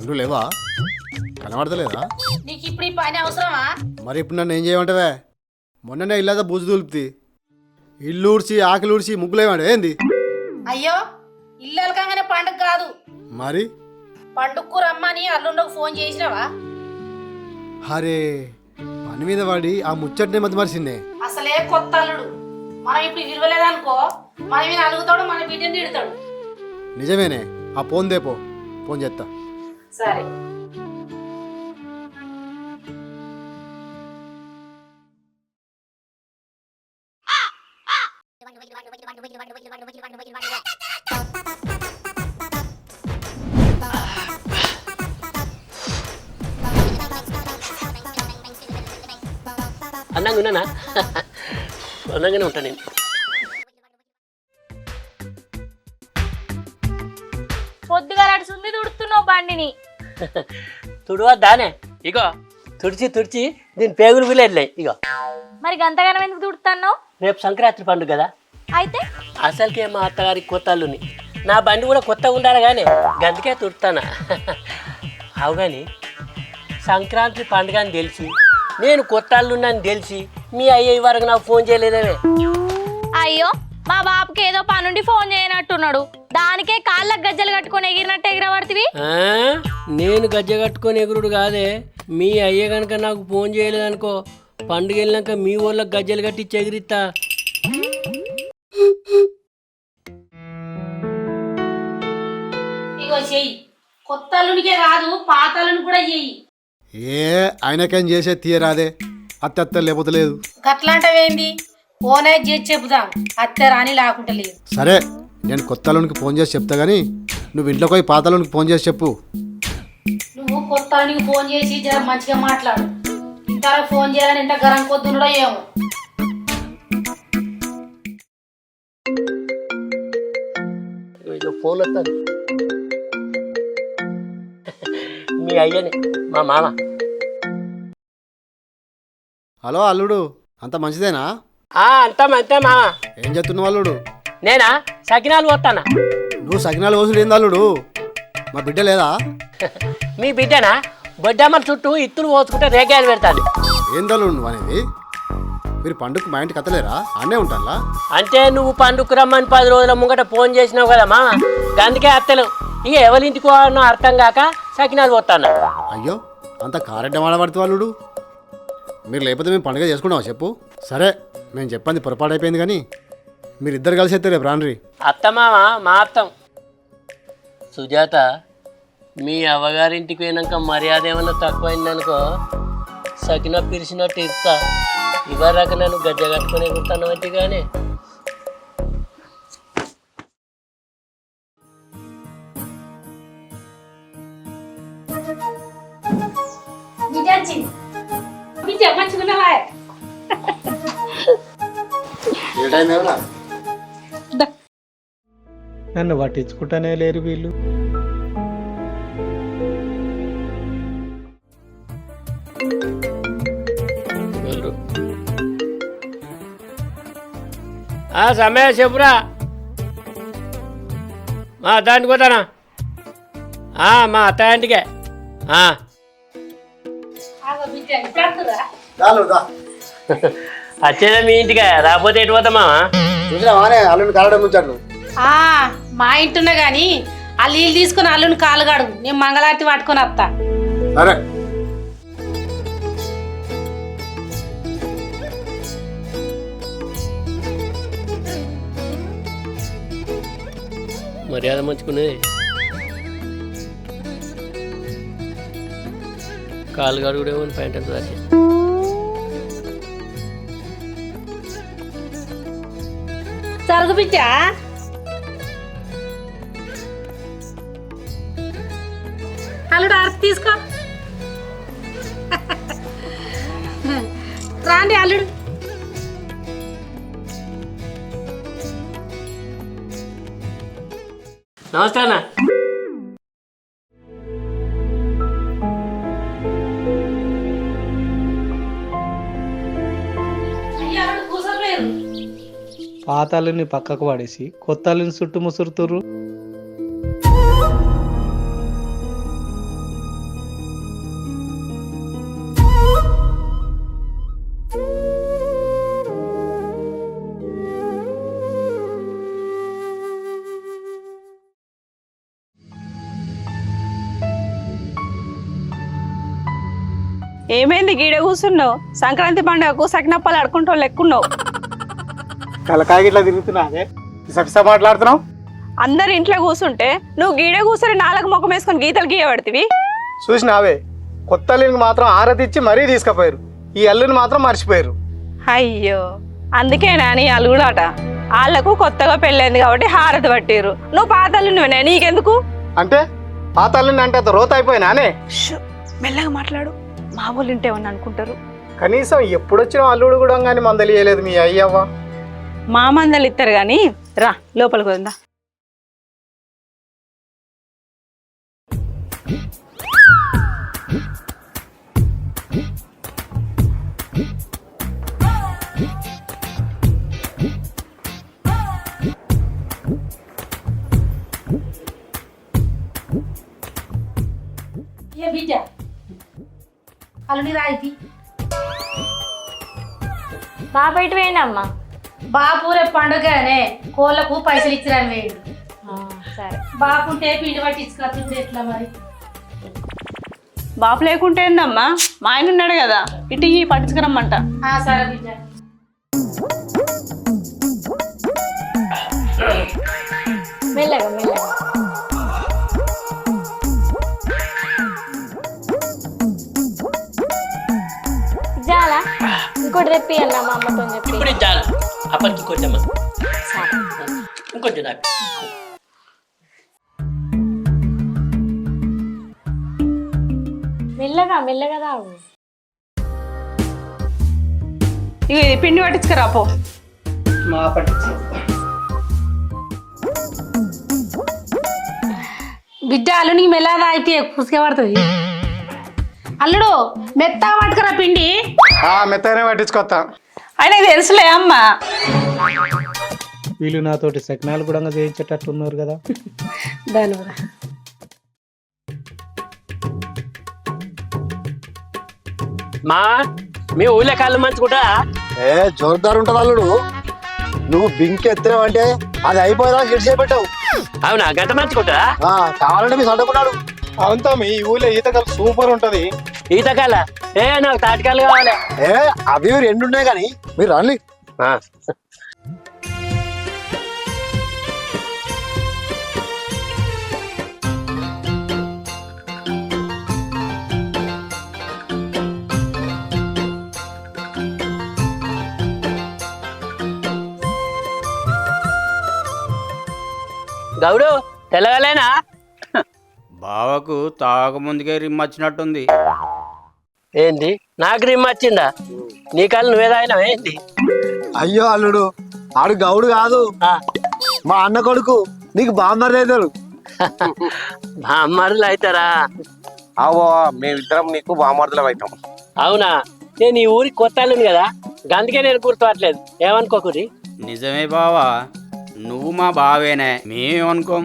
నువ్వు లేవా కనబడతలేదా నీకు ఇప్పుడు ఈ పని అవసరమా? మరి ఇప్పుడు నన్ను ఏం చేయమంటావే? మొన్ననే ఇల్లాదా బూజు దులుపుతి, ఇల్లు ఊడ్చి ఆకలి ఊడ్చి ముగ్గులేవాడు ఏంది? అయ్యో ఇల్లు అలకంగానే పండుగ కాదు, మరి పండుగకు రమ్మని అల్లుండకు ఫోన్ చేసినావా? అరే పని మీద వాడి ఆ ముచ్చట్నే మధ్య మరిసిందే. అసలే కొత్త అల్లుడు, మనం ఇప్పుడు విలువలేదనుకో మన మీద అలుగుతాడు, మన బిడ్డని తిడతాడు. నిజమేనే, ఆ ఫోన్ దేపో, ఫోన్ చేస్తా. సరే అన్నంగా ఉన్నానా? అన్నంగానే ఉంటాను నేను. పొద్దుగా నడుచుంది తుడుతున్నావు బండిని. తుడవద్దానే? ఇగో తుడిచి దీని పేగులు వీలేదులే. ఇగో మరి గంతగానం ఎందుకు తుడుతున్నావు? రేపు సంక్రాంతి పండుగ కదా, అయితే అసలుకే మా అత్తగారికి కొత్త అల్లుని, నా బండి కూడా కొత్తగా ఉండాలి కానీ గంతకే తుడుతానా. అవు కానీ సంక్రాంతి పండుగ అని తెలిసి, నేను కొత్త అల్లుని తెలిసి మీ అయ్యే వరకు నాకు ఫోన్ చేయలేదేమే. అయ్యో మా బాబుకి ఏదో పనుండి ఫోన్ చేయనట్టున్నాడు, దానికే కాళ్ళకు గజ్జలు కట్టుకొని ఎగిరినట్టు ఎగిరబడుతుంది. నేను గజ్జ కట్టుకొని ఎగురుడు కాదే, మీ అయ్య కనుక నాకు ఫోన్ చేయలేదనుకో, పండుగ వెళ్ళినాక మీ ఊళ్ళకి గజ్జలు కట్టించి ఎగిరిస్తా. ఇగో చెయ్యి, కొత్త అల్లునికే కాదు పాత అల్లుని కూడా చెయ్యి. ఏ ఆయనకేం చేసే తీయరాదే, అత్త లేకపోతే లేదు. గట్లాంటివేంది, ఫోన్ అయితే చేసి చెబుదాం, అత్తే రాని లేకుంటే లేదు. సరే నేను కొత్తలోనికి ఫోన్ చేసి చెప్తా కానీ నువ్వు ఇంట్లోకి పోయి పాతలోనికి ఫోన్ చేసి చెప్పు. నువ్వు కొత్త అల్లునికి ఫోన్ చేసి జర మంచిగా మాట్లాడు, ఇంత ఫోన్ చేయాలని ఎంత గరం కొద్దుండో ఏమో. ఫోన్ వస్తుంది, మీ అయ్యనే, మా మామ. హలో అల్లుడు, అంత మంచిదేనా? అంతా అంతే మామ. ఏం చెప్తున్నావు అల్లుడు? నేనా సకినాలు పోతానా? నువ్వు సకినాలు వసూలు ఏంది అల్లుడు? మా బిడ్డ లేదా? మీ బిడ్డనా? బొడ్డమ్మల చుట్టూ ఇత్తులు పోసుకుంటే రేగాయలు పెడతాను. ఏందల్లుడు నువ్వు అనేది? మీరు పండుగకు మా ఇంటికి అత్తలేరా? అన్నే ఉంటాలా? అంటే నువ్వు పండుగకు రమ్మని 10 రోజుల ముంగట ఫోన్ చేసినావు కదా మామ, అందుకే అత్తలు. ఇక ఎవరింటికో అన్నో అర్థం కాక సకినాలు పోతాను. అయ్యో అంత కారెడ్డ వాడబడుతు అల్లుడు, మీరు లేకపోతే మేము పండుగ చేసుకున్నావా చెప్పు? సరే నేను చెప్పండి పొరపాటు అయిపోయింది కానీ మీరిద్దరు కలిసి అయితే రేపు రాండ్రి. అత్త మామ మా అత్తం. సుజాత, మీ అవ్వగారింటికి పోయినాక మర్యాద ఏమన్నా తక్కువైందనుకో, సకిన పిలిచినట్టు ఇస్తా. ఇవరాక నన్ను గజ్జ కట్టుకుని ఎగురుతాను అంటే కానీ. నన్ను పట్టించుకుంటానే లేరు వీళ్ళు. సమయ చెప్పురా, మా అత్తాంటికి పోతానా? మా అత్తాంటికే. వచ్చేదా మీ ఇంటికే, రాకపోతే ఎటు పోతామా? అల్లుని కాలడం ఉంచాడు. మా ఇంటున్నా గాని ఆ నీళ్ళు తీసుకుని అల్లుని కాలుగాడు, నేను మంగళారతి పట్టుకొని వస్తా. సరే మర్యాద మంచుకునేది. కాలుగాడు కూడా ఏమో ప్యాంట్ ఎంత దాచి. సరుగు బిడ్డ, అల్లుడు అర్థం తీసుకో. రాండి అల్లుడు. నమస్తే అన్న. పాత అల్లుని పక్కకు పడేసి కొత్త అల్లుని చుట్టూ ముసురుతుర్రు. ఏమైంది గీడ కూర్చున్నావు? సంక్రాంతి పండుగకు సకినప్పాలు ఆడుకుంటూ లెక్కున్నావు. కలకాయ ఇట్లా తిరుగుతున్నాదే సఫిసా మాట్లాడుతున్నావు. అందరు ఇంట్లో కూర్చుంటే నువ్వు గీడ కూర్చొని నాలుగు ముఖం వేసుకొని గీతలు గీయబడితివి. చూసినావే, కొత్త అల్లుని మాత్రం ఆరతి ఇచ్చి మరీ తీసుకుపోయారు, ఈ అల్లుని మాత్రం మర్చిపోయారు. అయ్యో, అందుకేనా నీ అలుగుడాట? వాళ్ళకు కొత్తగా పెళ్ళైంది కాబట్టి హారతి పట్టిరు. నువ్వు పాతలు నువ్వేనా, నీకెందుకు? అంటే పాత అల్లుని అంటే అంత రోత అయిపోయినానే. మెల్లగా మాట్లాడు, మా వాళ్ళు ఇంటేమని అనుకుంటారు. కనీసం ఎప్పుడొచ్చిన అల్లుడు కూడా కానీ మందలియలేదు మీ అయ్యవ్వ. మా మందలు ఇస్తారు కానీ రా లోపలికి వద్దా. ఏ బిడ్డ అల్లుని రాయితీ. బాబు ఇటు వేయండి అమ్మ. బాపు రేపు పండుగనే కోళ్ళకు పైసలు ఇచ్చిరని వేయండి. సరే. బాపుంటే పిండి పట్టి ఇచ్చుకొచ్చింది ఎట్లా మరి? బాపు లేకుంటే ఏందమ్మా, మా ఆయన ఉన్నాడు కదా, ఇటు పట్టించుకురమ్మంట. సరే బిడ్డ. మెల్లగా మెల్లగా. చాలా ఇంకోటి తెప్పి అన్న మా అమ్మతో చెప్పి. ఇప్పుడు చాలు, అప్పటికి కొంచెం ఇంకొంచెం నాకు. మెల్లగా మెల్లగా తాగు. ఇక ఇది పిండి పట్టించుకురా పో. మా పట్టించు బిడ్డ అల్లునికి మెల్ల రాయితీ కుసుకే పడుతుంది. అల్లుడు మెత్త పట్టుకురా పిండి. మెత్తనే పట్టించుకొస్తా. ఆయనకు తెలుసులే అమ్మా. వీళ్ళు నాతోటి సకినాలు కూడా చేయించేటట్టు ఉన్నారు కదా. దాని మా మీ ఊళ్ళో కాళ్ళు మంచుకుంటా. జోరుదారు ఉంటుంది అల్లుడు. నువ్వు బింకి ఎత్తినావు అంటే అది అయిపోయేదా గిడిచేపెట్టావు. అవునా, గంట మంచుకుంటా. కావాలంటే మీ చదువుకున్నాడు. అవుతా మీ ఊళ్ళో ఈతకాలు సూపర్ ఉంటది. ఈతకాల నాకు తాటికాయలు కావాలి. అవి రెండు ఉన్నాయి కానీ మీరు రండి. గౌడు తెలగలేనా? బావకు తాగక ముందుకే రిమ్ వచ్చినట్టుంది. ఏంది నాకు రిమ్ వచ్చిందా? నీ కాళ్ళు నువ్వే తాగినావు ఏంది? అయ్యో అల్లుడు, ఆడు గౌడు కాదు, మా అన్న కొడుకు. నీకు బామ్మర్ది అవుతాడు. బామ్మర్దులు అవుతారా? అవో మేమిద్దరం నీకు బామర్దులం అవుతాం. అవునా, నేను ఈ ఊరికి కొత్త అల్లుని కదా, అందుకే నేను గుర్తుపట్టలేదు. ఏమనుకోకురి. నిజమే బావా, నువ్వు మా బావేనే, మేమేమనుకోం.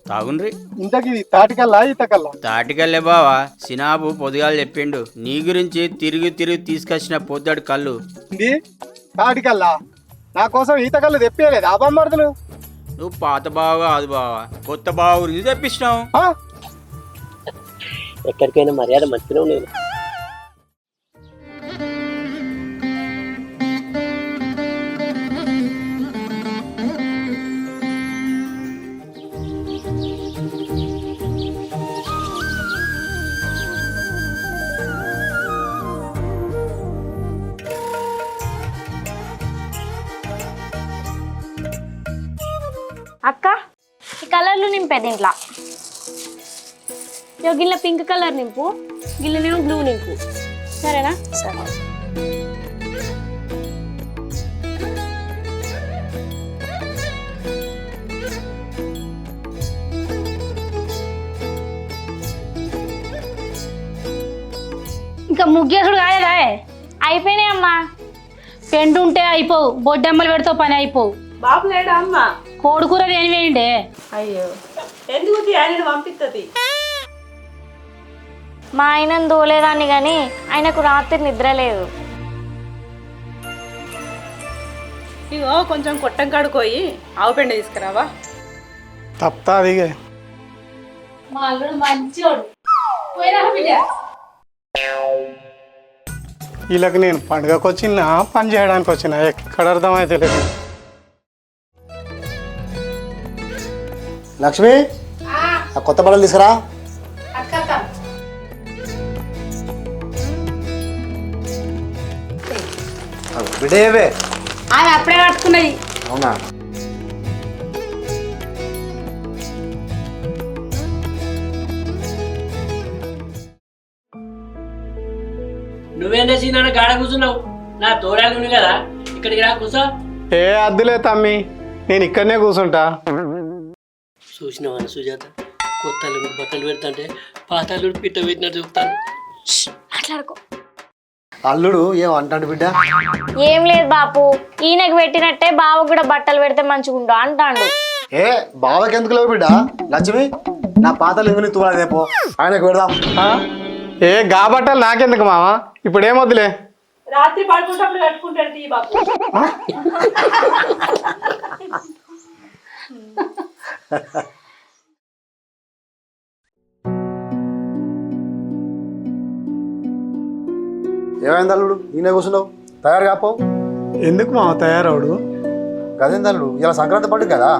తాగుండ్రి. ఇంతకి తాటికల్లా ఈతకల్లా? తాటికల్లే బావా, సినాబు పొద్దుగాలు చెప్పిండు నీ గురించి. తిరిగి తిరిగి తీసుకొచ్చిన పొద్దుడు కళ్ళు. తాటికల్లా నా కోసం ఈతకల్లు తెప్పలేదు ఆ బామ్మర్దులు. నువ్వు పాత బావ కాదు బావా, కొత్త బావ గురించి తెప్పించినావు. ఎక్కడికైనా మర్యాద మంచిగా నేను. అక్క, ఈ కలర్లు నింపే దీంట్లో. గిల్ల పింక్ కలర్ నింపు, గిల్లనేమో బ్లూ నింపు. సరేనా? సరే. ఇంకా ముగ్గేసుడు కాలేదా? అయిపోయినాయి అమ్మా. పెండు ఉంటే అయిపోవు, బొడ్డమ్మలు పెడితే పని అయిపోవు. బాబు లేడా అమ్మా? కోడికూర దేని వేయండి. అయ్యో, ఎందుకు ఆయన పంపిస్తుంది? మా ఆయనను దోలేదాన్ని కానీ ఆయనకు రాత్రి నిద్ర లేదు. ఇగో కొంచెం కొట్టం కడుకోయి ఆవు పెండ తీసుకురావా. తప్పా అదిగే. మా అల్లుడు మంచోడు. పోయినా బిడ్డ. వీళ్ళకి నేను పండుగకు వచ్చిన పని చేయడానికి వచ్చిన ఎక్కడ అర్థమైతే లేదు. లక్ష్మి ఆ కొత్త బట్టలు తీసుకురా. బిడ్డేవే ఆమె అప్పుడే కట్టుకున్నది. అవునా? నువ్వేంటే సీనా గాడ కూర్చున్నావు? నా తోడాలు ఉంది కదా, ఇక్కడికి రా కూర్చో. ఏ అద్దులే తమ్మి, నేను ఇక్కడనే కూర్చుంటా. చూసినావా సుజాత, కొత్త అల్లుడికి బట్టలు పెడతాంటే పాత అల్లుడు పిట్ట పెట్టినట్టు చూస్తాను. మాట్లాడుకో. అల్లుడు ఏం అంటాడు బిడ్డ? ఏం లేదు బాపు, ఈయనకు పెట్టినట్టే బావ కూడా బట్టలు పెడితే మంచిగుండు అంటాడు. ఏ బావకి ఎందుకు లేవు బిడ్డ? లక్ష్మి నా పాతలు ఇంగుని తూడదే పో, ఆయనకు పెడదాం. ఆ? ఏ గా బట్టలు నాకెందుకు మామ, ఇప్పుడు ఏమొద్దులే. రాత్రి పడుకుంటప్పుడు కట్టుకుంటాడు తీ బాపు. ఏమైంది అల్లుడు ఈయన కూర్చున్నావు? తయారు కాపో. ఎందుకు మామ తయారవుడు? గదేంది అల్లుడు, ఇలా సంక్రాంతి పండుగ కదా.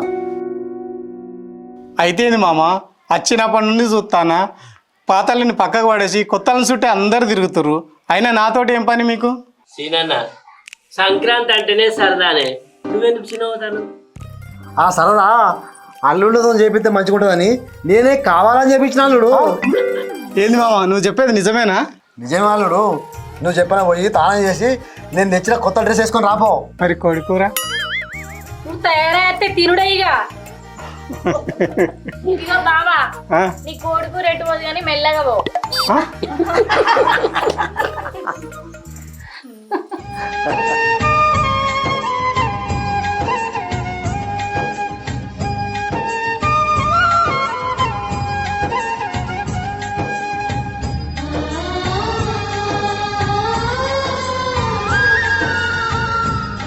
అయితేంది మామ, వచ్చినప్పటి నుండి చూస్తానా పాతల్ని పక్కకు పడేసి కొత్తలను చుట్టే అందరు తిరుగుతురు. అయినా నాతోటి ఏం పని మీకు? సీనన్న, సంక్రాంతి అంటేనే సరదానే, నువ్వెందుకు చిన్నవుతాను? ఆ సరదా అల్లుడితో చేపిస్తే మంచిగా ఉంటుందని నేనే కావాలని చేపించిన అల్లుడు. ఏంది మామ నువ్వు చెప్పేది నిజమేనా? నిజమే అల్లుడు, నువ్వు చెప్పిన పోయి తాళం చేసి నేను తెచ్చిన కొత్త డ్రెస్ వేసుకొని రాపో. మరి కొడుకురా నువ్వు తయారైతే తినుడే ఇక. ఇదిగో బావా, ఆ? నీ కొడుకు రెట్టు పోదు కానీ మెల్లగా పో. ఆ?